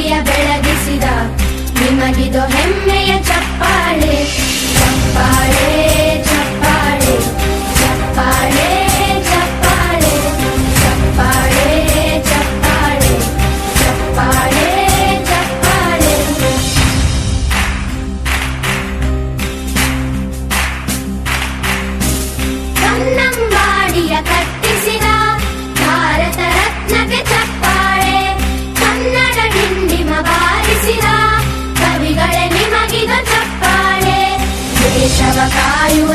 ಬೀದಿಯ ಬೆಳಗಿಸಿದ ನಿಮಗಿದು ಹೆಮ್ಮೆಯ ಚಪ್ಪಾಳೆ ಚಪ್ಪಾಳೆ ಚಪ್ಪಾಳೆ ಚಪ್ಪಾಳೆ ಚಪ್ಪಾಳೆ ಚಪ್ಪಾಳೆ ಚಪ್ಪಾಳೆ ಚಪ್ಪಾಳೆ ಚಪ್ಪಾಳೆ. ಕನ್ನಂಬಾಡಿಯ ಕಟ್ಟಿಸಿದ ಭಾರತ ರತ್ನಕ್ಕೆ ಚಪ್ಪಾಳೆ. ಕನ್ನಡ ಡಿಂಡಿಮ ಬಾರಿಸಿದ ಕವಿಗಳೇ ನಿಮಗಿದು ಚಪ್ಪಾಳೆ. ದೇಶವ ಕಾಯುವ